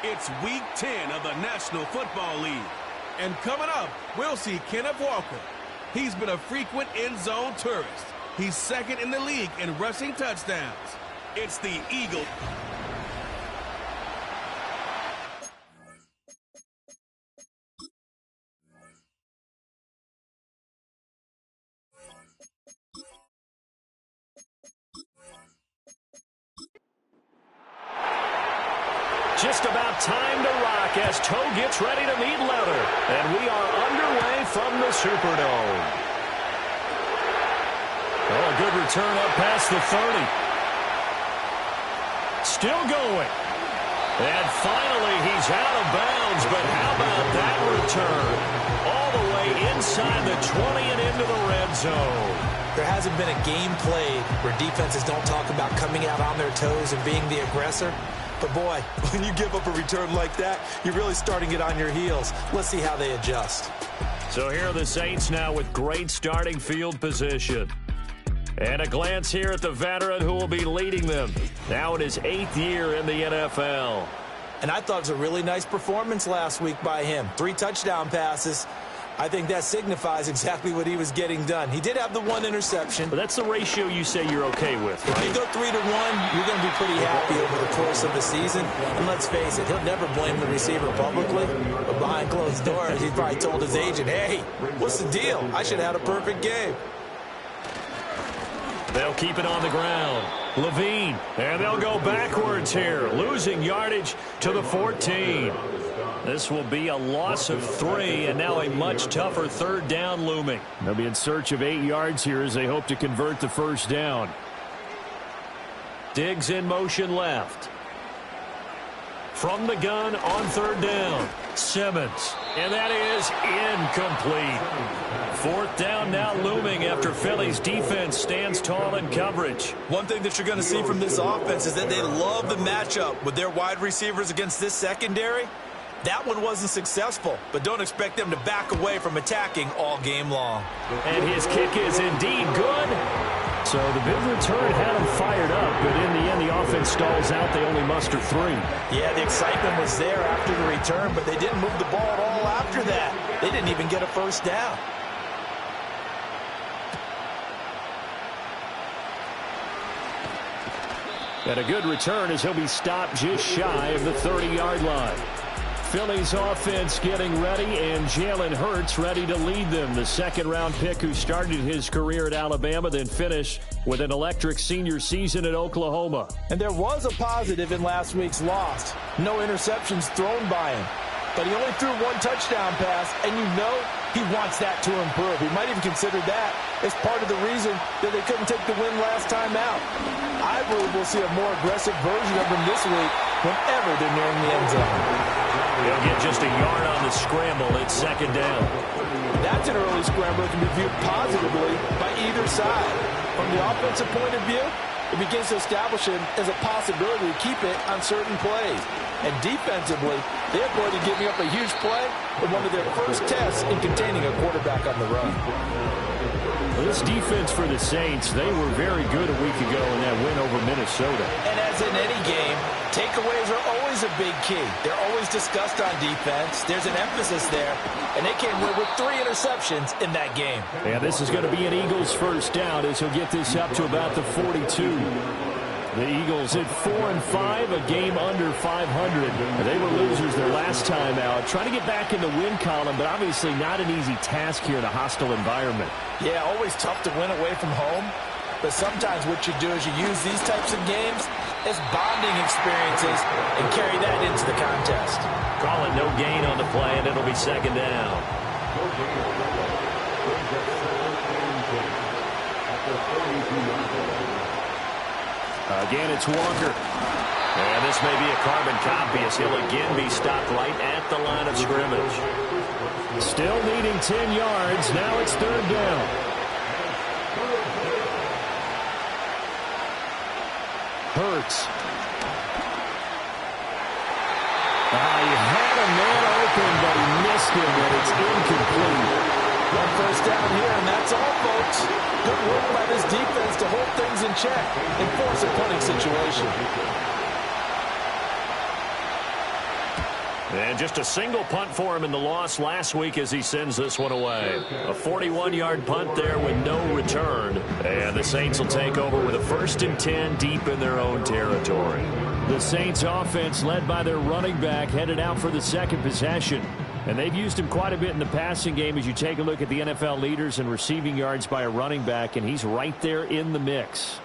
It's Week 10 of the National Football League. And coming up, we'll see Kenneth Walker. He's been a frequent end-zone tourist. He's second in the league in rushing touchdowns. It's the Eagles. Just about time to rock as Toe gets ready to meet leather. And we are underway from the Superdome. Oh, a good return up past the 30. Still going. And finally, he's out of bounds. But how about that return? All the way inside the 20 and into the red zone. There hasn't been a game played where defenses don't talk about coming out on their toes and being the aggressor. But, boy, when you give up a return like that, you're really starting it on your heels. Let's see how they adjust. So here are the Saints now with great starting field position. And a glance here at the veteran who will be leading them. Now in his 8th year in the NFL. And I thought it was a really nice performance last week by him. 3 touchdown passes. I think that signifies exactly what he was getting done. He did have the 1 interception. But that's the ratio you say you're okay with, right? If you go 3-1, you're going to be pretty happy over the course of the season. And let's face it, he'll never blame the receiver publicly. But behind closed doors, he probably told his agent, hey, what's the deal? I should have had a perfect game. They'll keep it on the ground. Levine, and they'll go backwards here, losing yardage to the 14. This will be a loss of 3, and now a much tougher 3rd down looming. They'll be in search of 8 yards here as they hope to convert the 1st down. Diggs in motion left. From the gun on 3rd down, Simmons. And that is incomplete. 4th down now looming after Philly's defense stands tall in coverage. One thing that you're going to see from this offense is that they love the matchup with their wide receivers against this secondary. That one wasn't successful, but don't expect them to back away from attacking all game long. And his kick is indeed good. So the big return had him fired up, but in the end, the offense stalls out. They only muster 3. Yeah, the excitement was there after the return, but they didn't move the ball at all after that. They didn't even get a 1st down. And a good return as he'll be stopped just shy of the 30-yard line. Philly's offense getting ready, and Jalen Hurts ready to lead them. The 2nd-round pick who started his career at Alabama, then finished with an electric senior season at Oklahoma. And there was a positive in last week's loss. No interceptions thrown by him. But he only threw 1 touchdown pass, and you know he wants that to improve. He might even consider that as part of the reason that they couldn't take the win last time out. I believe we'll see a more aggressive version of him this week whenever they're nearing the end zone. He'll get just a yard on the scramble. It's 2nd down. That's an early scramble that can be viewed positively by either side. From the offensive point of view, it begins to establish him as a possibility to keep it on certain plays. And defensively, they're going to give me up a huge play in one of their first tests in containing a quarterback on the run. Well, this defense for the Saints, they were very good a week ago in that win over Minnesota. And as in any game, takeaways are always a big key. They're always discussed on defense. There's an emphasis there, and they came away with 3 interceptions in that game. Yeah, this is going to be an Eagles 1st down as he'll get this up to about the 42. The Eagles at 4-5, a game under 500. They were losers their last time out. Trying to get back in the win column, but obviously not an easy task here in a hostile environment. Yeah, always tough to win away from home. But sometimes what you do is you use these types of games as bonding experiences and carry that into the contest. Call it no gain on the play, and it'll be 2nd down. Again, it's Walker. And this may be a carbon copy as he'll again be stopped right at the line of scrimmage. Still needing 10 yards. Now it's 3rd down. Hurts. He had a man open, but he missed him, and it's incomplete. 1 down here, and that's all, folks. Good work by this defense to hold things in check and force a punting situation. And just a single punt for him in the loss last week as he sends this one away. A 41-yard punt there with no return. And the Saints will take over with a 1st and 10 deep in their own territory. The Saints offense led by their running back headed out for the second possession. And they've used him quite a bit in the passing game as you take a look at the NFL leaders in receiving yards by a running back, and he's right there in the mix.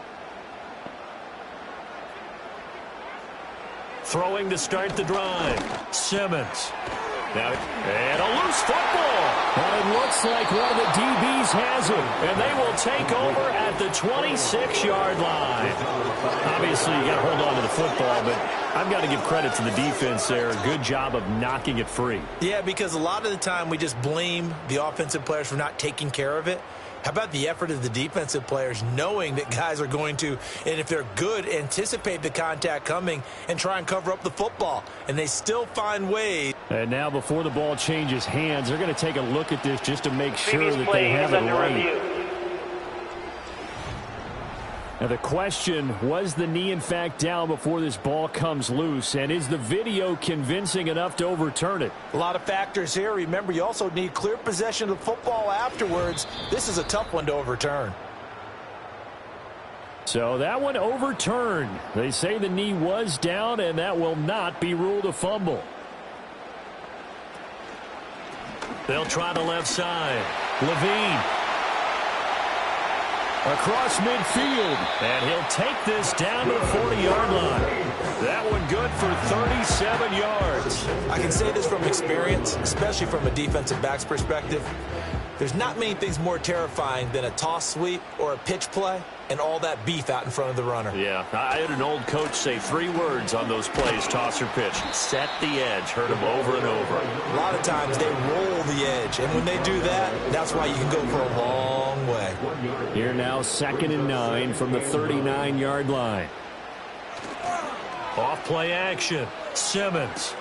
Throwing to start the drive. Simmons. Now, and a loose football. And it looks like one of the DBs has him. And they will take over at the 26-yard line. Obviously, you got to hold on to the football, but I've got to give credit to the defense there. Good job of knocking it free. Yeah, because a lot of the time we just blame the offensive players for not taking care of it. How about the effort of the defensive players knowing that guys are going to, and if they're good, anticipate the contact coming and try and cover up the football. And they still find ways. And now before the ball changes hands, they're going to take a look at this just to make sure that they have it right. Now the question, was the knee in fact down before this ball comes loose? And is the video convincing enough to overturn it? A lot of factors here. Remember, you also need clear possession of the football afterwards. This is a tough one to overturn. So that one overturned. They say the knee was down, and that will not be ruled a fumble. They'll try the left side. Levine. Across midfield. And he'll take this down to the 40-yard line. That one good for 37 yards. I can say this from experience, especially from a defensive back's perspective. There's not many things more terrifying than a toss sweep or a pitch play and all that beef out in front of the runner. Yeah, I had an old coach say 3 words on those plays, toss or pitch. Set the edge. Heard him over and over. A lot of times they roll the edge, and when they do that, that's why you can go for a long way. Here now, 2nd and 9 from the 39-yard line. Off play action. Simmons.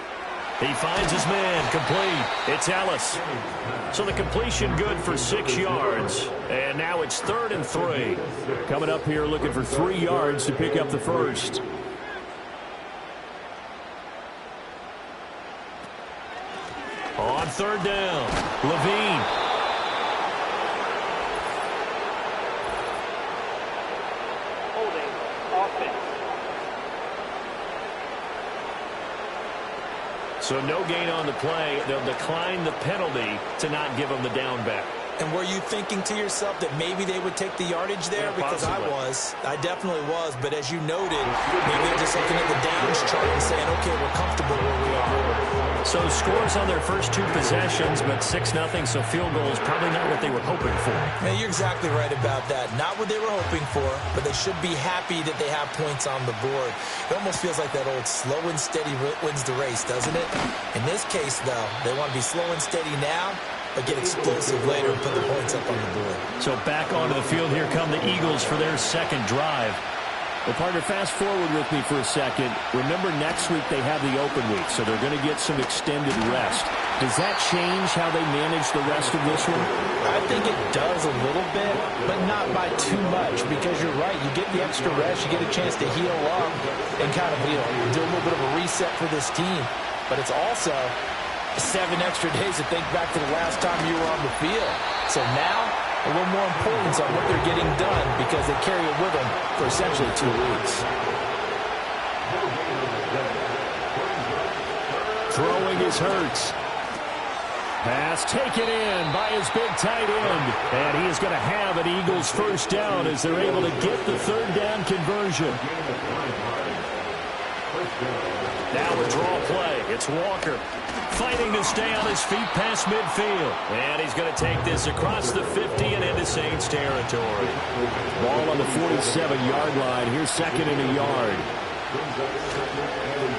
He finds his man, complete. It's Ellis. So the completion good for 6 yards. And now it's 3rd and 3. Coming up here looking for 3 yards to pick up the first. On 3rd down, Levine. So no gain on the play. They'll decline the penalty to not give them the down back. And were you thinking to yourself that maybe they would take the yardage there? Yeah, because possibly. I definitely was. But as you noted, maybe they're just looking at the downs chart and saying, okay, we're comfortable where we are. So scores on their first 2 possessions, but 6-0, so field goal is probably not what they were hoping for. Man, you're exactly right about that. Not what they were hoping for, but they should be happy that they have points on the board. It almost feels like that old slow and steady wins the race, doesn't it? In this case, though, they want to be slow and steady now, but get explosive later and put the points up on the board. So back onto the field, here come the Eagles for their second drive. Well, partner, fast forward with me for a second. Remember, next week they have the open week, so they're going to get some extended rest. Does that change how they manage the rest of this one? I think it does a little bit, but not by too much, because you're right. You get the extra rest, you get a chance to heal up and kind of, do a little bit of a reset for this team. But it's also 7 extra days to think back to the last time you were on the field. So now, a little more importance on what they're getting done because they carry it with them for essentially 2 weeks. Throwing is Hurts. Pass taken in by his big tight end. And he is going to have an Eagles first down as they're able to get the 3rd down conversion. Now a draw play. It's Walker fighting to stay on his feet past midfield. And he's going to take this across the 50 and into Saints territory. Ball on the 47-yard line. Here's 2nd and a yard.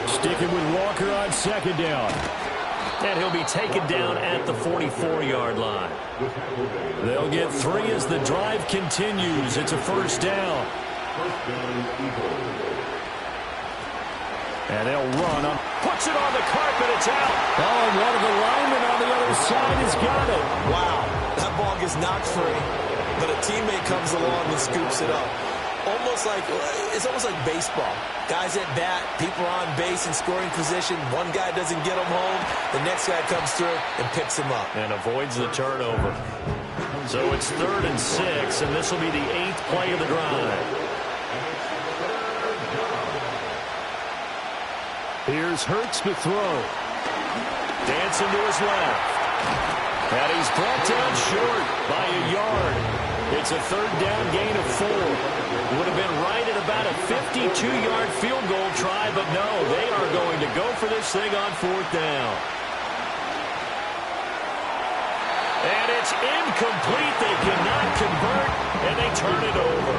Sticking with Walker on 2nd down. And he'll be taken down at the 44-yard line. They'll get 3 as the drive continues. It's a first down. And they'll run up. Puts it on the carpet. It's out. Oh, and one of the linemen on the other side has got it. Wow. That ball gets knocked free, but a teammate comes along and scoops it up. It's almost like baseball. Guys at bat, people are on base in scoring position. One guy doesn't get them home. The next guy comes through and picks him up. And avoids the turnover. So it's 3rd and 6, and this will be the 8th play of the drive. Here's Hurts to throw. Dancing to his left. And he's brought down short by a yard. It's a 3rd down gain of 4. Would have been right at about a 52-yard field goal try, but no, they are going to go for this thing on 4th down. And it's incomplete. They cannot convert, and they turn it over.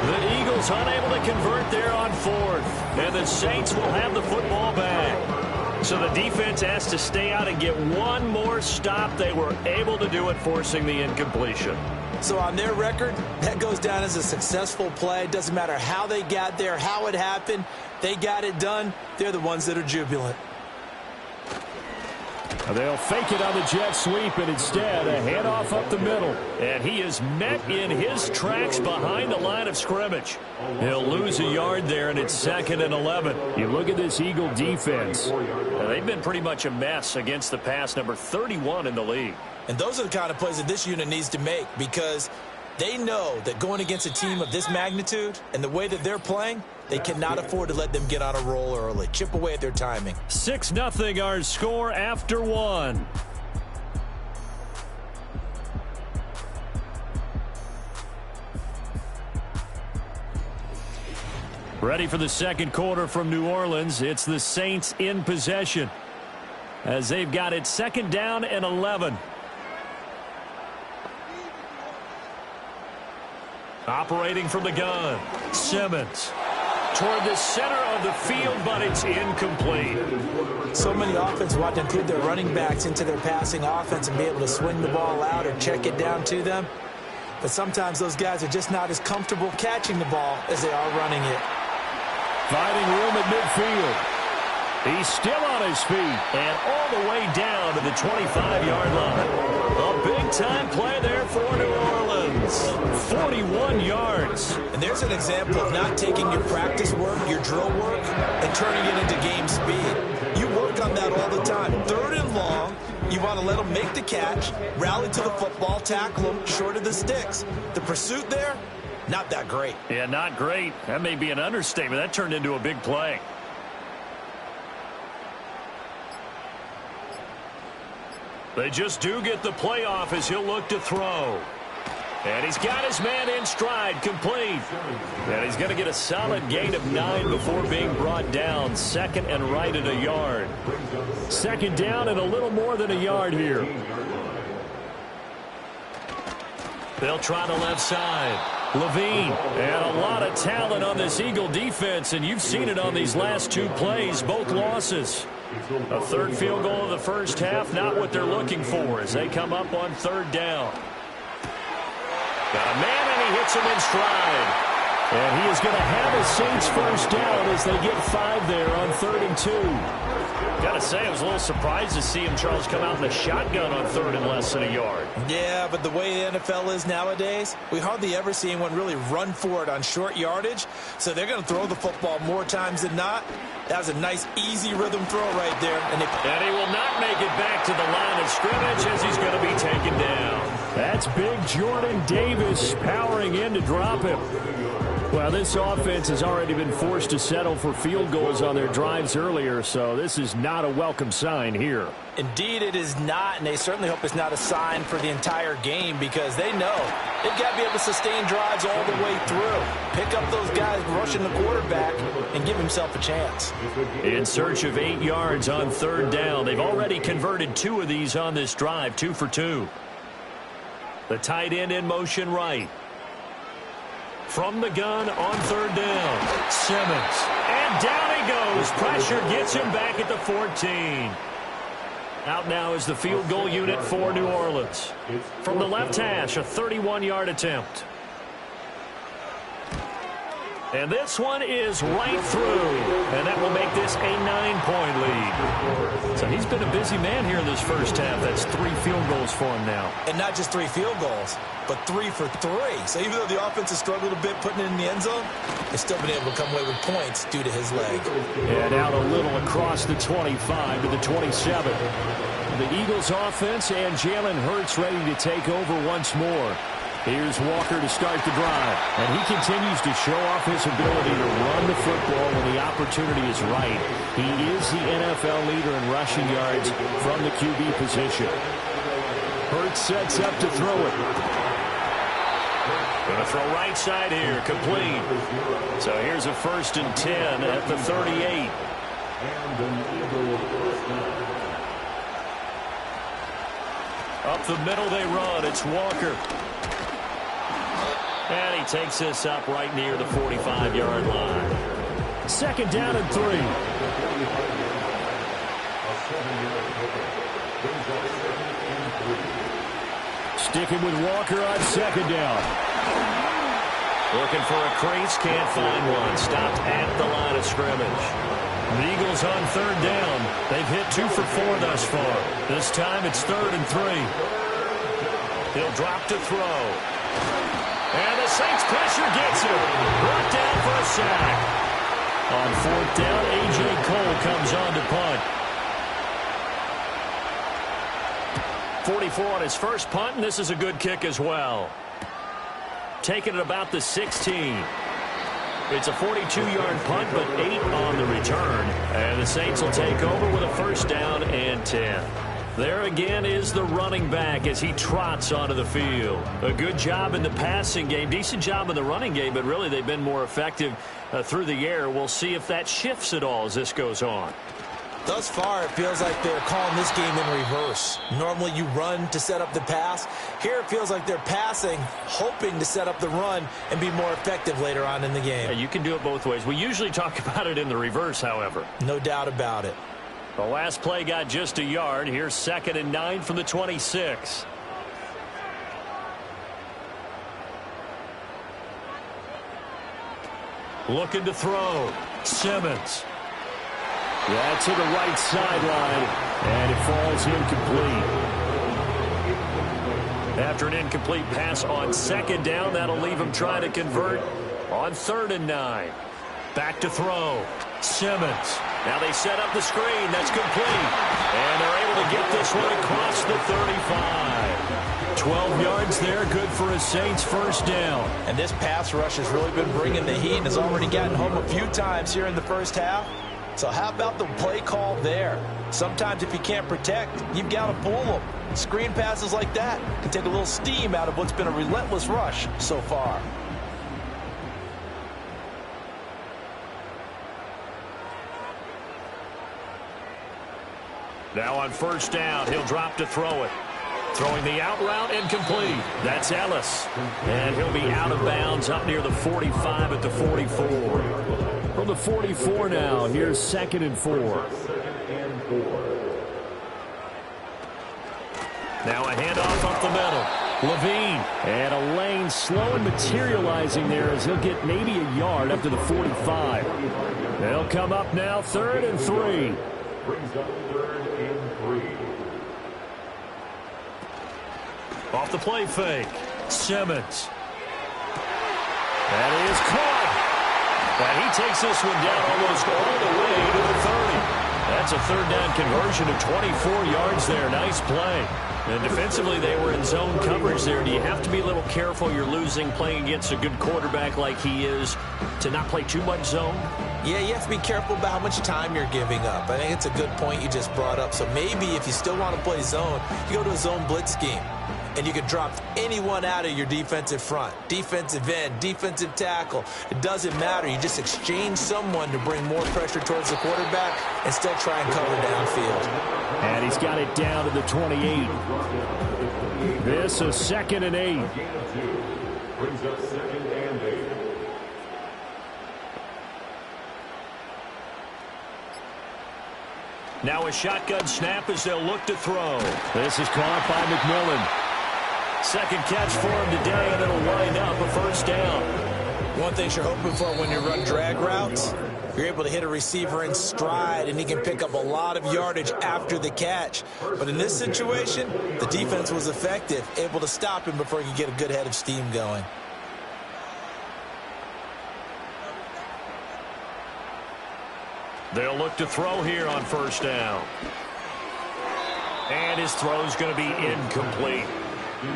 The Eagles unable to convert there on 4th, and the Saints will have the football back. So the defense has to stay out and get one more stop. They were able to do it, forcing the incompletion. So on their record, that goes down as a successful play. It doesn't matter how they got there, how it happened. They got it done. They're the ones that are jubilant. They'll fake it on the jet sweep, and instead a handoff up the middle. And he is met in his tracks behind the line of scrimmage. He'll lose a yard there, and it's 2nd and 11. You look at this Eagle defense. They've been pretty much a mess against the pass, number 31 in the league. And those are the kind of plays that this unit needs to make, because they know that going against a team of this magnitude and the way that they're playing, they cannot afford to let them get on a roll early. Chip away at their timing. 6-0 our score after 1. Ready for the second quarter from New Orleans. It's the Saints in possession as they've got it 2nd down and 11. Operating from the gun, Simmons. Toward the center of the field, but it's incomplete. So many offenses want to include their running backs into their passing offense and be able to swing the ball out or check it down to them. But sometimes those guys are just not as comfortable catching the ball as they are running it. Finding room at midfield. He's still on his feet and all the way down to the 25-yard line. A big-time play there for New Orleans. 41 yards. And there's an example of not taking your practice work, your drill work, and turning it into game speed. You work on that all the time. 3rd and long, you want to let them make the catch, rally to the football, tackle them short of the sticks. The pursuit there, not that great. Yeah, not great. That may be an understatement. That turned into a big play. They just do get the play off as he'll look to throw. And he's got his man in stride, complete. And he's going to get a solid gain of 9 before being brought down. 2nd and right at a yard. 2nd down and a little more than a yard here. They'll try the left side. Levine, and a lot of talent on this Eagle defense, and you've seen it on these last 2 plays, both losses. A 3rd field goal of the first half, not what they're looking for as they come up on 3rd down. Got a man, and he hits him in stride. And he is going to have a Saints first down as they get 5 there on 3rd and 2. Got to say, I was a little surprised to see him, Charles, come out in the shotgun on 3rd and less than a yard. Yeah, but the way the NFL is nowadays, we hardly ever see anyone really run for it on short yardage. So they're going to throw the football more times than not. That was a nice, easy rhythm throw right there. And he will not make it back to the line of scrimmage as he's going to be taken down. That's big Jordan Davis powering in to drop him. Well, this offense has already been forced to settle for field goals on their drives earlier, so this is not a welcome sign here. Indeed, it is not, and they certainly hope it's not a sign for the entire game because they know they've got to be able to sustain drives all the way through. Pick up those guys rushing the quarterback and give himself a chance. In search of 8 yards on 3rd down. They've already converted 2 of these on this drive, 2 for 2. The tight end in motion right. From the gun on 3rd down. Simmons. And down he goes. Pressure gets him back at the 14. Out now is the field goal unit for New Orleans. From the left hash, a 31-yard attempt. And this one is right through. And that will make this a 9-point lead. So he's been a busy man here in this first half. That's 3 field goals for him now. And not just 3 field goals, but 3 for 3. So even though the offense has struggled a bit putting it in the end zone, they've still been able to come away with points due to his leg. And out a little across the 25 to the 27. The Eagles offense and Jalen Hurts ready to take over once more. Here's Walker to start the drive. And he continues to show off his ability to run the football when the opportunity is right. He is the NFL leader in rushing yards from the QB position. Hurts sets up to throw it. Going to throw right side here, complete. So here's a 1st and 10 at the 38. Up the middle they run. It's Walker. And he takes this up right near the 45-yard line. 2nd down and 3. Sticking with Walker on 2nd down. Looking for a crease, can't find one. Stopped at the line of scrimmage. The Eagles on 3rd down. They've hit 2 for 4 thus far. This time it's 3rd and 3. He'll drop to throw. And the Saints pressure gets him. Brought down for a sack. On 4th down, A.J. Cole comes on to punt. 44 on his first punt, and this is a good kick as well. Taking it about the 16. It's a 42-yard punt, but 8 on the return. And the Saints will take over with a 1st down and 10. There again is the running back as he trots onto the field. A good job in the passing game, decent job in the running game, but really they've been more effective through the air. We'll see if that shifts at all as this goes on. Thus far, it feels like they're calling this game in reverse. Normally you run to set up the pass. Here it feels like they're passing, hoping to set up the run and be more effective later on in the game. Yeah, you can do it both ways. We usually talk about it in the reverse, however. No doubt about it. The last play got just a yard. Here's 2nd and 9 from the 26. Looking to throw. Simmons. Yeah, to the right sideline, and it falls incomplete. After an incomplete pass on 2nd down, that'll leave him trying to convert on 3rd and 9. Back to throw. Simmons. Now they set up the screen. That's complete. And they're able to get this one across the 35. 12 yards there. Good for a Saints 1st down. And this pass rush has really been bringing the heat and has already gotten home a few times here in the first half. So how about the play call there? Sometimes if you can't protect, you've got to pull them. Screen passes like that can take a little steam out of what's been a relentless rush so far. Now on 1st down, he'll drop to throw it. Throwing the out route, incomplete. That's Ellis. And he'll be out of bounds up near the 45 at the 44. From the 44 now, here's 2nd and 4. Now a handoff up the middle. Levine. And a lane slow and materializing there as he'll get maybe a yard up to the 45. They'll come up now 3rd and 3. Brings up 3rd and 3. Off the play fake. Simmons. That is caught. And he takes this one down almost all the way to the 30. That's a 3rd down conversion of 24 yards there. Nice play. And defensively, they were in zone coverage there. Do you have to be a little careful? You're losing playing against a good quarterback like he is to not play too much zone? Yeah, you have to be careful about how much time you're giving up. I think it's a good point you just brought up. So maybe if you still want to play zone, you go to a zone blitz scheme. And you can drop anyone out of your defensive front. Defensive end, defensive tackle. It doesn't matter. You just exchange someone to bring more pressure towards the quarterback and still try and cover downfield. And he's got it down to the 28. This is 2nd and 8. Brings up 2nd and 8. Now a shotgun snap as they'll look to throw. This is caught by McMillan. Second catch for him today, and it'll wind up a 1st down. One thing you're hoping for when you run drag routes, you're able to hit a receiver in stride, and he can pick up a lot of yardage after the catch. But in this situation, the defense was effective, able to stop him before he could get a good head of steam going. They'll look to throw here on first down. And his throw's going to be incomplete.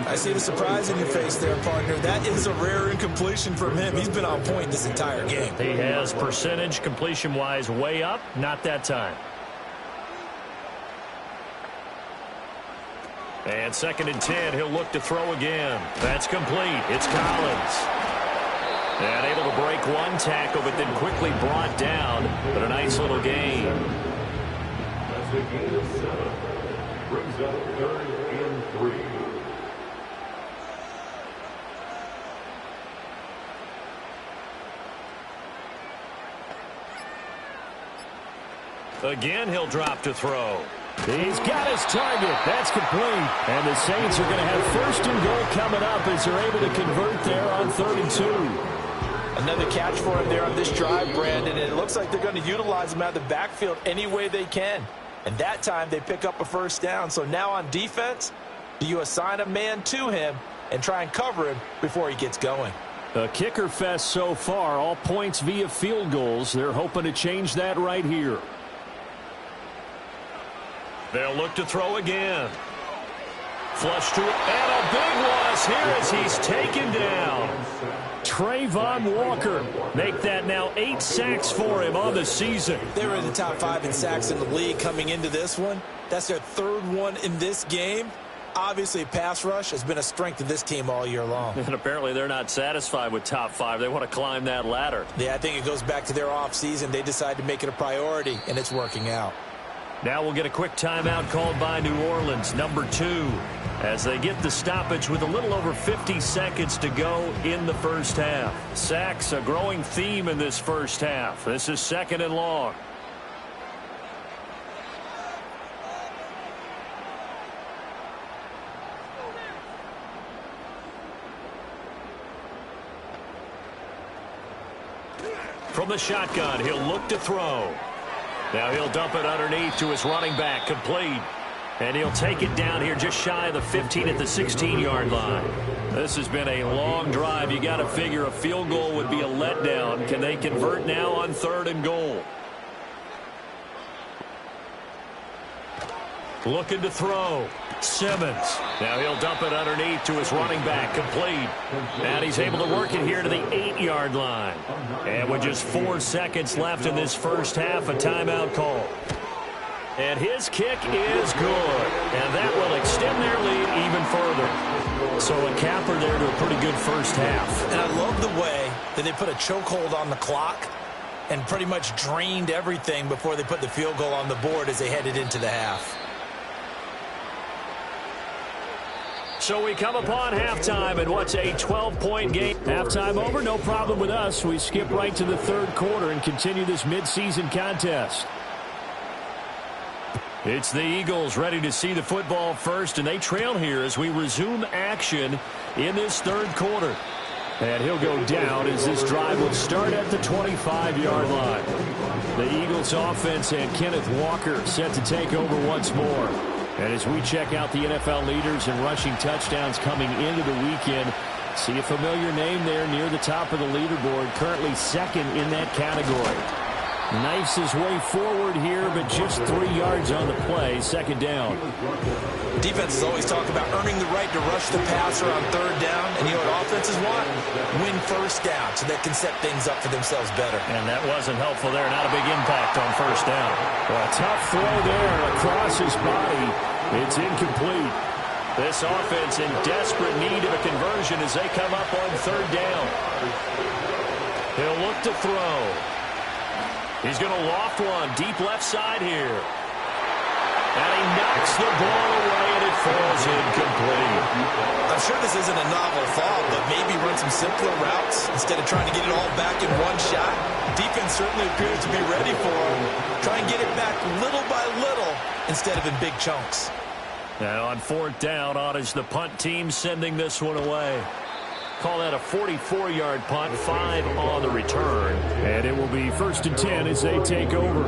I see the surprise in your face there, partner. That is a rare incompletion from him. He's been on point this entire game. He has percentage completion-wise way up. Not that time. And 2nd and 10, he'll look to throw again. That's complete. It's Collins. And able to break one tackle, but then quickly brought down. But a nice little gain. That's a gain of 7. Brings up 3rd and 3. Again, he'll drop to throw. He's got his target. That's complete. And the Saints are going to have 1st and goal coming up as they're able to convert there on 3rd and 2. Another catch for him there on this drive, Brandon, and it looks like they're going to utilize him out of the backfield any way they can. And that time they pick up a 1st down. So now on defense, do you assign a man to him and try and cover him before he gets going? A kicker fest so far, all points via field goals. They're hoping to change that right here. They'll look to throw again. Flush to it, and a big loss here as he's taken down. Trayvon Walker make that now 8 sacks for him on the season. They were in the top 5 in sacks in the league coming into this one. That's their 3rd one in this game. Obviously, pass rush has been a strength of this team all year long. And apparently they're not satisfied with top 5. They want to climb that ladder. Yeah, I think it goes back to their offseason. They decided to make it a priority, and it's working out. Now we'll get a quick timeout called by New Orleans, number 2, as they get the stoppage with a little over 50 seconds to go in the first half. Sacks, a growing theme in this first half. This is 2nd and long. From the shotgun, he'll look to throw. Now he'll dump it underneath to his running back, complete. And he'll take it down here just shy of the 15 at the 16-yard line. This has been a long drive. You got to figure a field goal would be a letdown. Can they convert now on 3rd and goal? Looking to throw. Simmons. Now he'll dump it underneath to his running back, complete. And he's able to work it here to the 8-yard line. And with just 4 seconds left in this first half, a timeout call. And his kick is good. And that will extend their lead even further. So a capper there to a pretty good first half. And I love the way that they put a chokehold on the clock and pretty much drained everything before they put the field goal on the board as they headed into the half. So we come upon halftime in what's a 12-point game. Halftime over, no problem with us. We skip right to the 3rd quarter and continue this midseason contest. It's the Eagles ready to see the football first, and they trail here as we resume action in this 3rd quarter. And he'll go down as this drive will start at the 25-yard line. The Eagles offense and Kenneth Walker set to take over once more. And as we check out the NFL leaders in rushing touchdowns coming into the weekend, see a familiar name there near the top of the leaderboard, currently 2nd in that category. Knifes his way forward here, but just 3 yards on the play, 2nd down. Defenses always talk about earning the right to rush the passer on 3rd down, and you know what offenses want? Win 1st down so they can set things up for themselves better. And that wasn't helpful there. Not a big impact on 1st down. Well, a tough throw there across his body. It's incomplete. This offense in desperate need of a conversion as they come up on 3rd down. He'll look to throw. He's going to loft one deep left side here. And he knocks the ball away, and it falls incomplete. I'm sure this isn't a novel thought, but maybe run some simpler routes instead of trying to get it all back in one shot. Defense certainly appears to be ready for him. Try and get it back little by little instead of in big chunks. Now on 4th down, on is the punt team sending this one away. Call that a 44-yard punt, 5 on the return. And it will be 1st and 10 as they take over.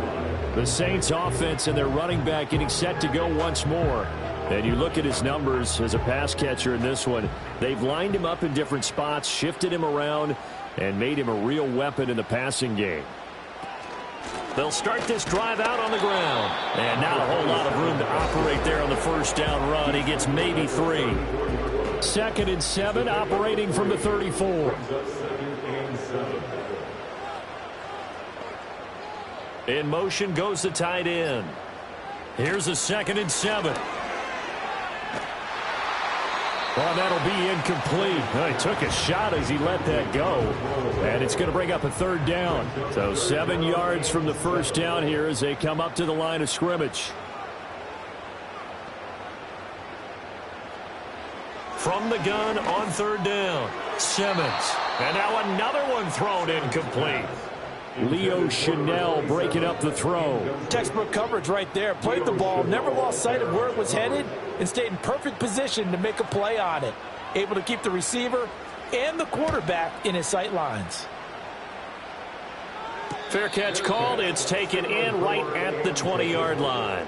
The Saints offense and their running back getting set to go once more. And you look at his numbers as a pass catcher in this one. They've lined him up in different spots, shifted him around, and made him a real weapon in the passing game. They'll start this drive out on the ground. And not a whole lot of room to operate there on the first down run. He gets maybe 3. 2nd and 7, operating from the 34. In motion goes the tight end. Here's a 2nd and 7. Well, that'll be incomplete. He took a shot as he let that go. And it's going to bring up a 3rd down. So 7 yards from the first down here as they come up to the line of scrimmage. From the gun on 3rd down, Simmons. And now another one thrown incomplete. Leo Chanel breaking up the throw. Textbook coverage right there. Played the ball, never lost sight of where it was headed, and stayed in perfect position to make a play on it. Able to keep the receiver and the quarterback in his sight lines. Fair catch called. It's taken in right at the 20-yard line.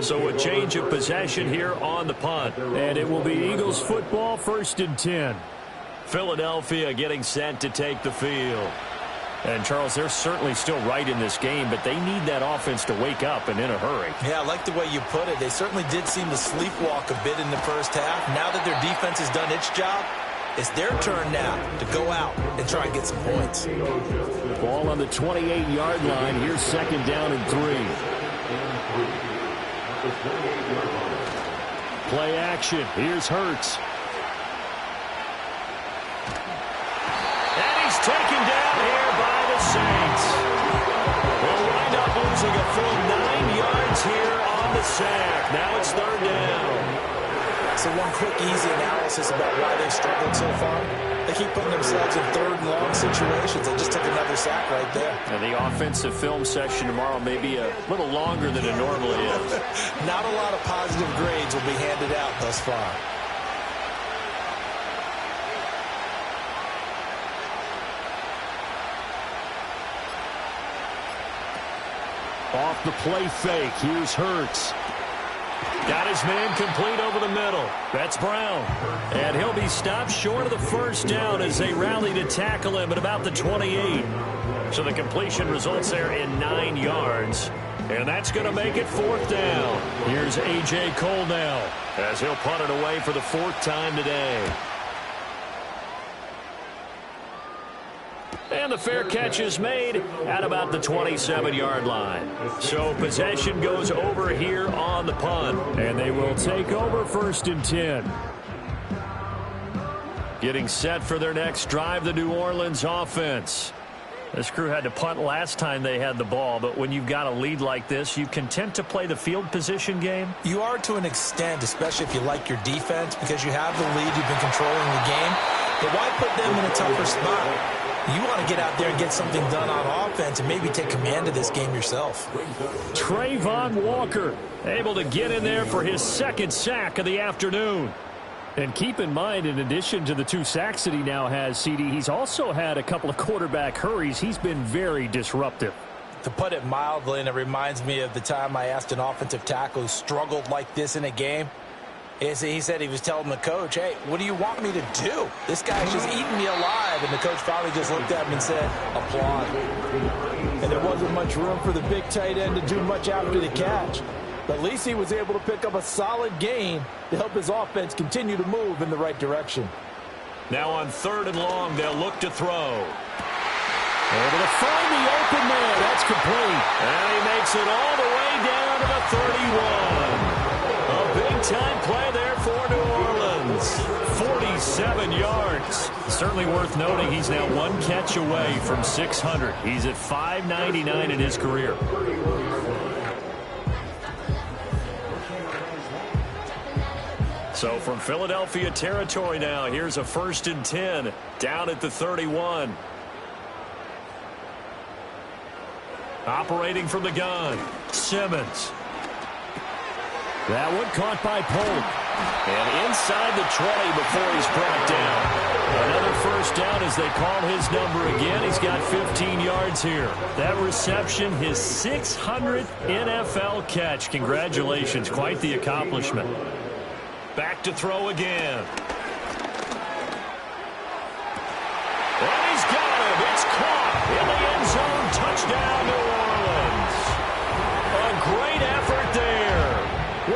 So a change of possession here on the punt. And it will be Eagles football, 1st and 10. Philadelphia getting set to take the field. And, Charles, they're certainly still right in this game, but they need that offense to wake up and in a hurry. Yeah, I like the way you put it. They certainly did seem to sleepwalk a bit in the first half. Now that their defense has done its job, it's their turn now to go out and try and get some points. Ball on the 28-yard line. Here's 2nd down and 3. Play action. Here's Hurts. And he's taken down here by the Saints. They'll wind up losing a full 9 yards here on the sack. Now it's 3rd down. So one quick, easy analysis about why they've struggled so far. They keep putting themselves in 3rd and long situations. They just took another sack right there. And the offensive film session tomorrow may be a little longer than it normally is. Not a lot of positive grades will be handed out thus far. Off the play fake. Here's Hurts. Got his man complete over the middle. That's Brown. And he'll be stopped short of the first down as they rally to tackle him at about the 28. So the completion results there in 9 yards. And that's going to make it 4th down. Here's A.J. Cole now as he'll punt it away for the 4th time today. And the fair catch is made at about the 27-yard line. So possession goes over here on the punt. And they will take over 1st and 10. Getting set for their next drive, the New Orleans offense. This crew had to punt last time they had the ball, but when you've got a lead like this, you content to play the field position game? You are to an extent, especially if you like your defense, because you have the lead, you've been controlling the game. But why put them in a tougher spot? You want to get out there and get something done on offense and maybe take command of this game yourself. Trayvon Walker able to get in there for his 2nd sack of the afternoon. And keep in mind, in addition to the 2 sacks that he now has, CD, he's also had a couple of quarterback hurries. He's been very disruptive. To put it mildly, and it reminds me of the time I asked an offensive tackle who struggled like this in a game. He said he was telling the coach, hey, what do you want me to do? This guy's just eating me alive. And the coach finally just looked at him and said, applaud. And there wasn't much room for the big tight end to do much after the catch. But at least he was able to pick up a solid gain to help his offense continue to move in the right direction. Now on 3rd and long, they'll look to throw. Able to find the open man. That's complete. And he makes it all the way down to the 31. A big-time play there for New Orleans. 47 yards. Certainly worth noting he's now 1 catch away from 600. He's at 599 in his career. So from Philadelphia territory now, here's a 1st and 10 down at the 31. Operating from the gun, Simmons. That one caught by Polk. And inside the 20 before he's brought down. Another first down as they call his number again. He's got 15 yards here. That reception, his 600th NFL catch. Congratulations. Quite the accomplishment. Back to throw again. And he's got him. It's caught in the end zone. Touchdown, New Orleans. A great effort there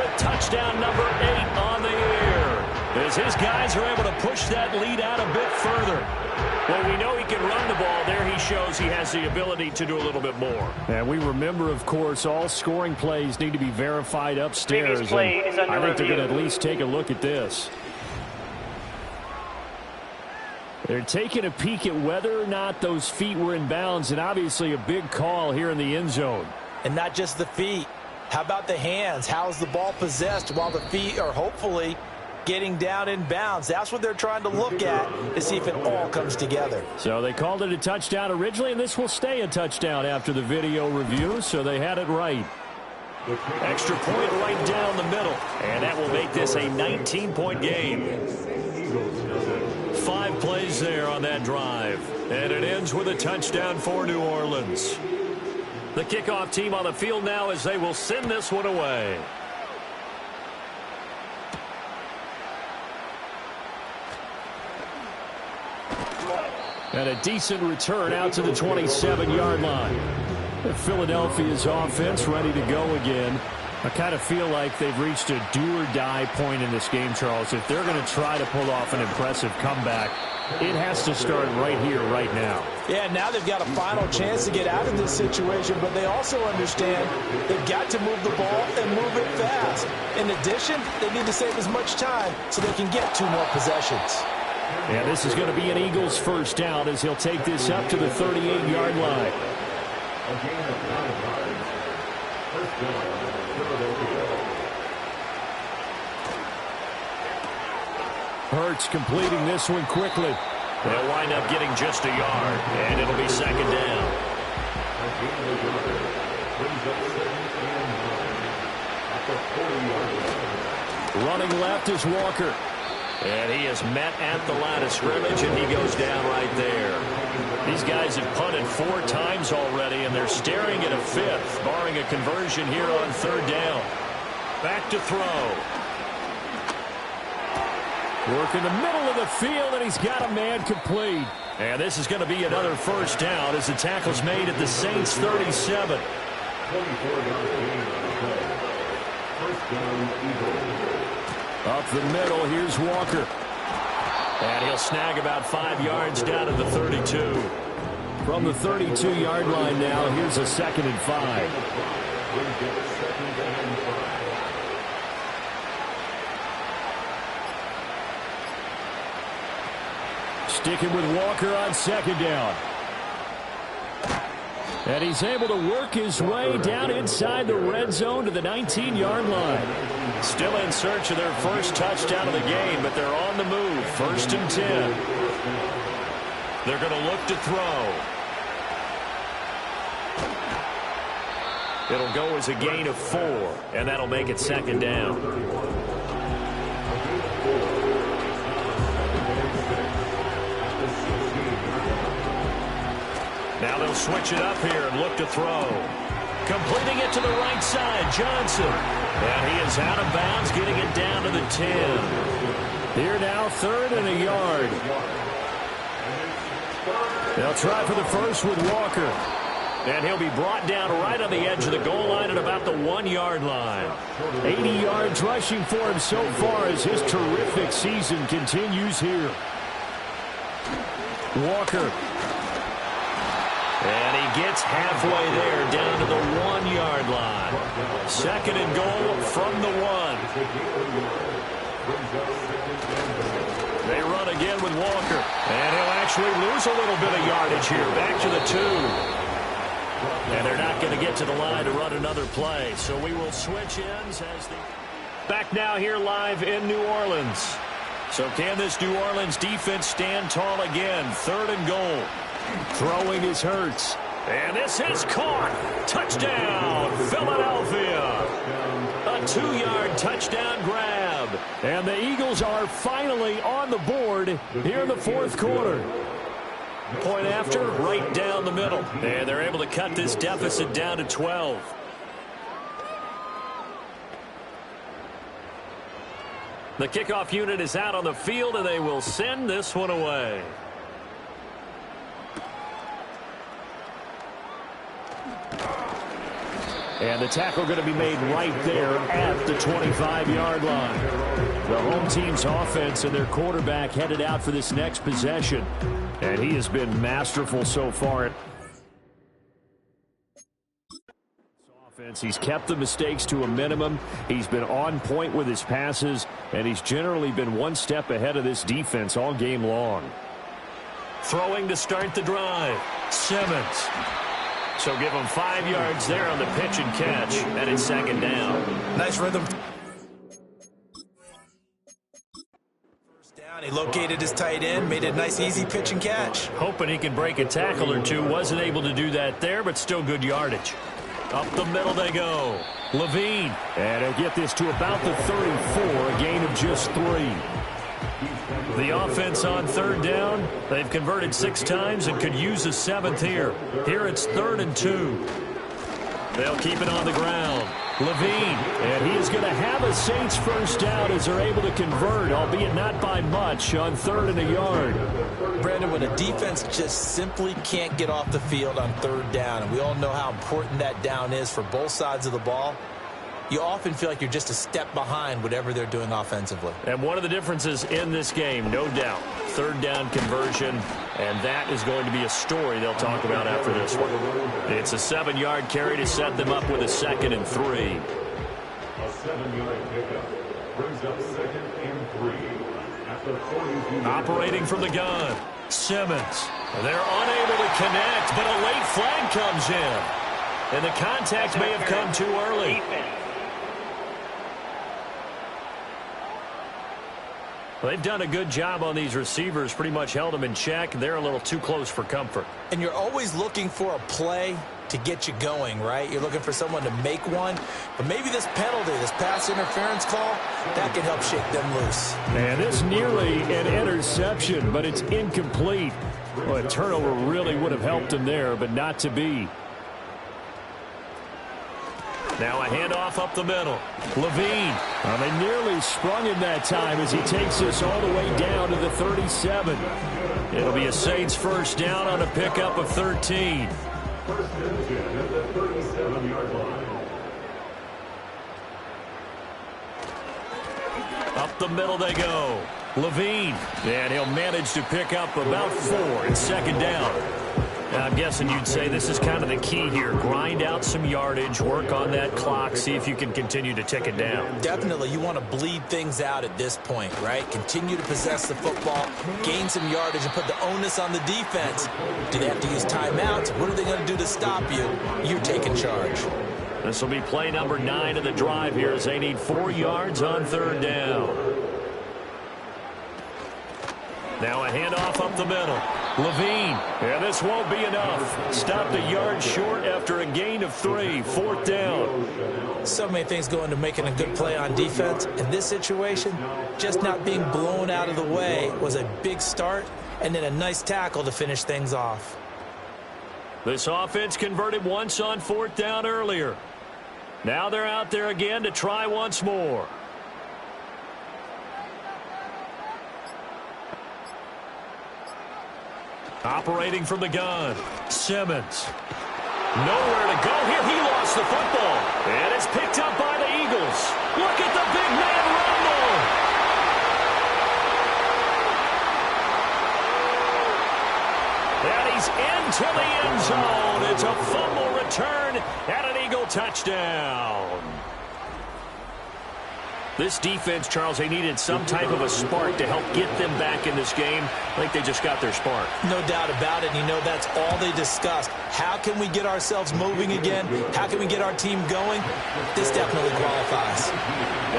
with touchdown number 8 on the year, as his guys are able to push that lead out a bit further. Well, we know he can run the ball. There he shows he has the ability to do a little bit more. And we remember, of course, all scoring plays need to be verified upstairs. Previous play is under I think review. they're going to at least take a look at this. They're taking a peek at whether or not those feet were in bounds, and obviously a big call here in the end zone. And not just the feet. How about the hands? How's the ball possessed while the feet are hopefully getting down in bounds? That's what they're trying to look at to see if it all comes together. So they called it a touchdown originally, and this will stay a touchdown after the video review, so they had it right. Extra point right down the middle, and that will make this a 19-point game. 5 plays there on that drive, and it ends with a touchdown for New Orleans. The kickoff team on the field now as they will send this one away. And a decent return out to the 27-yard line. Philadelphia's offense ready to go again. I kind of feel like they've reached a do-or-die point in this game, Charles. If they're going to try to pull off an impressive comeback, it has to start right here, right now. Yeah, now they've got a final chance to get out of this situation, but they also understand they've got to move the ball and move it fast. In addition, they need to save as much time so they can get 2 more possessions. And this is going to be an Eagles first down as he'll take this up to the 38-yard line. Hurts completing this one quickly. They'll wind up getting just a yard, and it'll be second down. Running left is Walker. And he is met at the line of scrimmage, and he goes down right there. These guys have punted 4 times already, and they're staring at a 5th, barring a conversion here on 3rd down. Back to throw. Work in the middle of the field, and he's got a man complete. And this is going to be another first down as the tackle's made at the Saints' 37. Up the middle, here's Walker. And he'll snag about 5 yards down to the 32. From the 32-yard line now, here's a 2nd and 5. Sticking with Walker on 2nd down. And he's able to work his way down inside the red zone to the 19-yard line. Still in search of their first touchdown of the game, but they're on the move. 1st and 10. They're going to look to throw. It'll go as a gain of 4, and that'll make it 2nd down. Now they'll switch it up here and look to throw. Completing it to the right side, Johnson. And he is out of bounds, getting it down to the 10. Here now, 3rd and a yard. They'll try for the first with Walker. And he'll be brought down right on the edge of the goal line at about the 1-yard line. 80 yards rushing for him so far as his terrific season continues here. Walker. And he gets halfway there down to the 1-yard line. 2nd and goal from the 1. They run again with Walker. And he'll actually lose a little bit of yardage here. Back to the 2. And they're not going to get to the line to run another play. So we will switch ends as the... Back now here live in New Orleans. So can this New Orleans defense stand tall again? 3rd and goal. Throwing is Hurts. And this is caught. Touchdown, Philadelphia. A 2-yard touchdown grab. And the Eagles are finally on the board here in the fourth quarter. Point after, right down the middle. And they're able to cut this deficit down to 12. The kickoff unit is out on the field, and they will send this one away. And the tackle going to be made right there at the 25-yard line. The home team's offense and their quarterback headed out for this next possession. And he has been masterful so far. He's kept the mistakes to a minimum. He's been on point with his passes, and he's generally been one step ahead of this defense all game long. Throwing to start the drive, Simmons. So give him 5 yards there on the pitch and catch, and it's second down. Nice rhythm. First down, he located his tight end, made a nice easy pitch and catch. Hoping he can break a tackle or two. Wasn't able to do that there, but still good yardage. Up the middle they go. Levine. And he'll get this to about the 34, a gain of just 3. The offense on third down. They've converted 6 times and could use a 7th here. Here it's 3rd and 2. They'll keep it on the ground. Levine. And he is going to have a Saints first down as they're able to convert, albeit not by much, on 3rd and a yard. Brandon, when a defense just simply can't get off the field on 3rd down, and we all know how important that down is for both sides of the ball, you often feel like you're just a step behind whatever they're doing offensively. And one of the differences in this game, no doubt, 3rd down conversion, and that is going to be a story they'll talk about after this one. It's a 7-yard carry to set them up with a 2nd and 3. A 7-yard pickup brings up 2nd and 3 at the 42. Operating from the gun, Simmons. They're unable to connect, but a late flag comes in. And the contact may have come too early. They've done a good job on these receivers, pretty much held them in check. They're a little too close for comfort. And you're always looking for a play to get you going, right? You're looking for someone to make one. But maybe this penalty, this pass interference call, that can help shake them loose. And it's nearly an interception, but it's incomplete. Well, a turnover really would have helped him there, but not to be. Now a handoff up the middle. Levine. Well, they nearly sprung him that time as he takes this all the way down to the 37. It'll be a Saints first down on a pickup of 13. First and 10 at the 37-yard line. Up the middle they go. Levine. And he'll manage to pick up about 4 in second down. I'm guessing you'd say this is kind of the key here. Grind out some yardage, work on that clock, see if you can continue to tick it down. Definitely, you want to bleed things out at this point, right? Continue to possess the football, gain some yardage, and put the onus on the defense. Do they have to use timeouts? What are they going to do to stop you? You're taking charge. This will be play number 9 of the drive here as they need 4 yards on third down. Now a handoff up the middle. Levine. And this won't be enough. Stopped a yard short after a gain of 3. Fourth down. So many things go into making a good play on defense. In this situation, just not being blown out of the way was a big start, and then a nice tackle to finish things off. This offense converted once on 4th down earlier. Now they're out there again to try once more. Operating from the gun, Simmons. Nowhere to go here. He lost the football. And it's picked up by the Eagles. Look at the big man rumble. And he's into the end zone. It's a fumble return and an Eagle touchdown. This defense, Charles, they needed some type of a spark to help get them back in this game. I think they just got their spark. No doubt about it. You know, that's all they discussed. How can we get ourselves moving again? How can we get our team going? This definitely qualifies.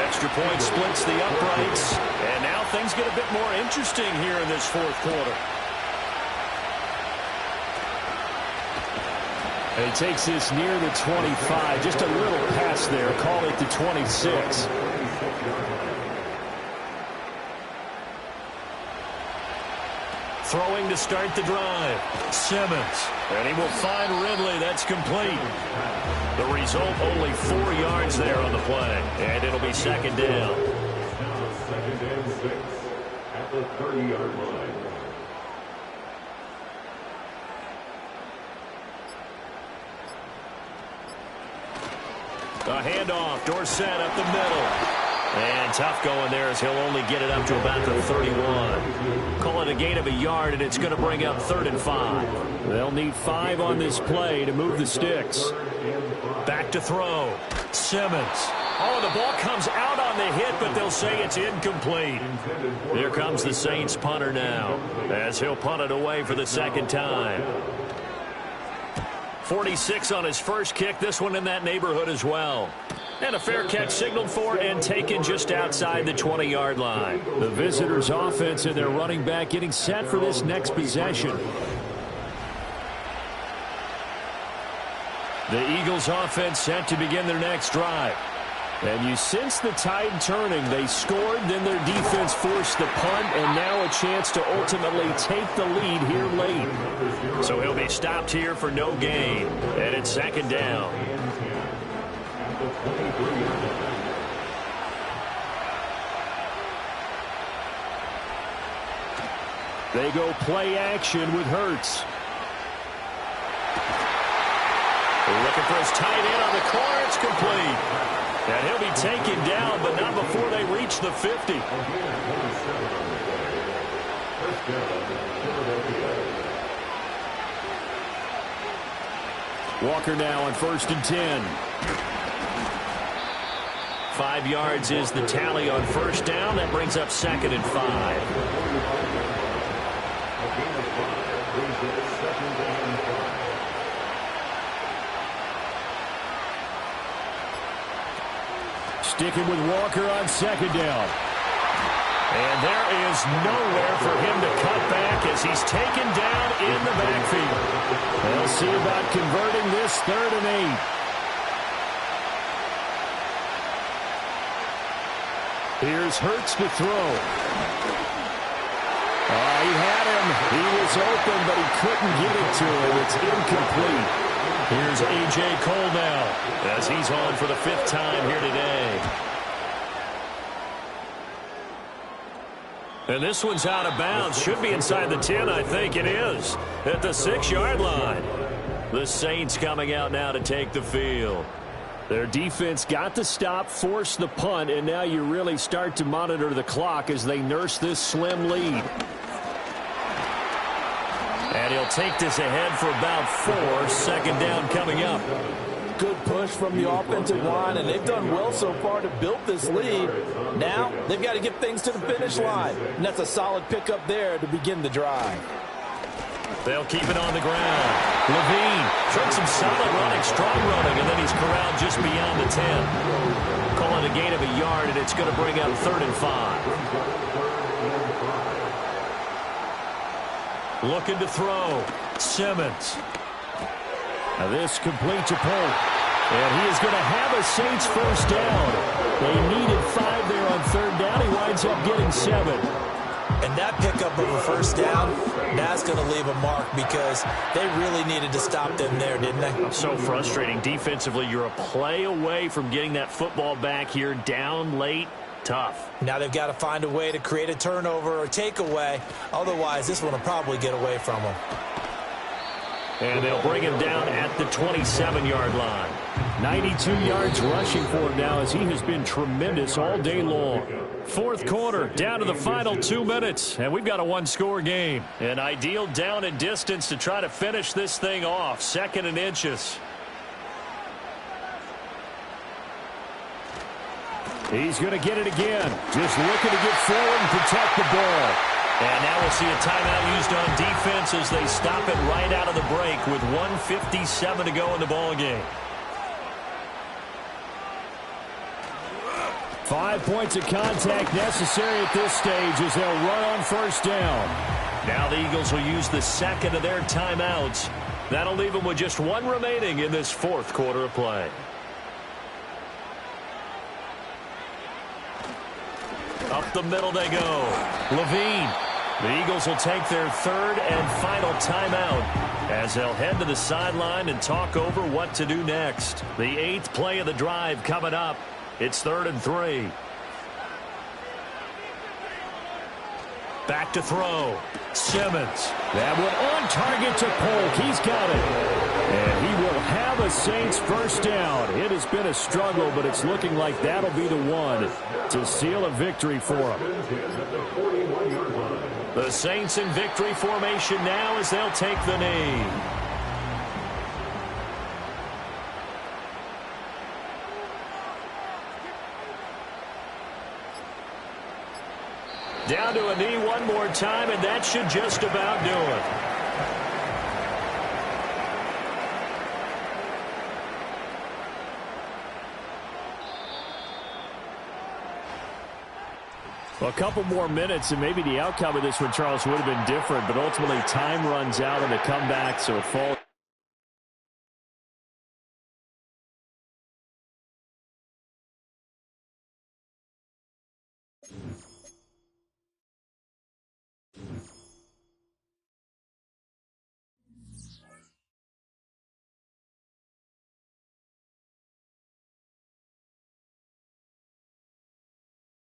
Extra point splits the uprights. And now things get a bit more interesting here in this fourth quarter. And he takes this near the 25. Just a little pass there. Call it the 26. Throwing to start the drive. Simmons. And he will find Ridley. That's complete. The result, only 4 yards there on the play. And it'll be second down. Now second and 6 at the 30-yard line. A handoff. Dorsett up the middle. And tough going there as he'll only get it up to about the 31. Call it a gain of a yard, and it's going to bring up 3rd and 5. They'll need 5 on this play to move the sticks. Back to throw. Simmons. Oh, the ball comes out on the hit, but they'll say it's incomplete. Here comes the Saints punter now as he'll punt it away for the second time. 46 on his first kick. This one in that neighborhood as well. And a fair catch signaled for and taken just outside the 20-yard line. The visitors' offense and their running back getting set for this next possession. The Eagles' offense set to begin their next drive. And you sense the tide turning. They scored, then their defense forced the punt, and now a chance to ultimately take the lead here late. So he'll be stopped here for no gain. And it's second down. They go play action with Hurts. Looking for his tight end on the corner. It's complete. And he'll be taken down, but not before they reach the 50. Walker now on 1st and 10. 5 yards is the tally on first down. That brings up 2nd and 5. Sticking with Walker on 2nd down. And there is nowhere for him to cut back as he's taken down in the backfield. They'll see about converting this 3rd and 8. Here's Hurts to throw. He had him. He was open, but he couldn't get it to him. It's incomplete. Here's A.J. Cole now as he's on for the 5th time here today. And this one's out of bounds. Should be inside the 10, I think it is. At the 6-yard line. The Saints coming out now to take the field. Their defense got the stop, forced the punt, and now you really start to monitor the clock as they nurse this slim lead. And he'll take this ahead for about 4. 2nd down coming up. Good push from the offensive line, and they've done well so far to build this lead. Now they've got to get things to the finish line, and that's a solid pickup there to begin the drive. They'll keep it on the ground. Levine showed some solid running, strong running, and then he's corralled just beyond the 10. Call it a gain of a yard, and it's going to bring up 3rd and 5. Looking to throw. Simmons. Now this complete to Polk. And he is going to have a Saints first down. They needed 5 there on 3rd down. He winds up getting 7. And that pickup of a first down, that's going to leave a mark because they really needed to stop them there, didn't they? So frustrating. Defensively, you're a play away from getting that football back here down late. Tough. Now they've got to find a way to create a turnover or takeaway. Otherwise, this one will probably get away from them. And they'll bring him down at the 27-yard line. 92 yards rushing for him now as he has been tremendous all day long. 4th quarter, down to the final 2 minutes, and we've got a 1-score game. An ideal down and distance to try to finish this thing off. 2nd and inches. He's going to get it again. Just looking to get forward and protect the ball. And now we'll see a timeout used on defense as they stop it right out of the break with 1:57 to go in the ball game. 5 points of contact necessary at this stage as they'll run on first down. Now the Eagles will use the 2nd of their timeouts. That'll leave them with just 1 remaining in this 4th quarter of play. Up the middle they go. Levine The Eagles will take their third and final timeout as they'll head to the sideline and talk over what to do next. The 8th play of the drive coming up. It's 3rd and 3. Back to throw. Simmons. That one on target to Polk. He's got it. And he will have a Saints first down. It has been a struggle, but it's looking like that'll be the one to seal a victory for him. The Saints in victory formation now as they'll take the knee. Down to a knee one more time, and that should just about do it. A couple more minutes, and maybe the outcome of this one, Charles, would have been different, but ultimately time runs out on the comeback, so it falls.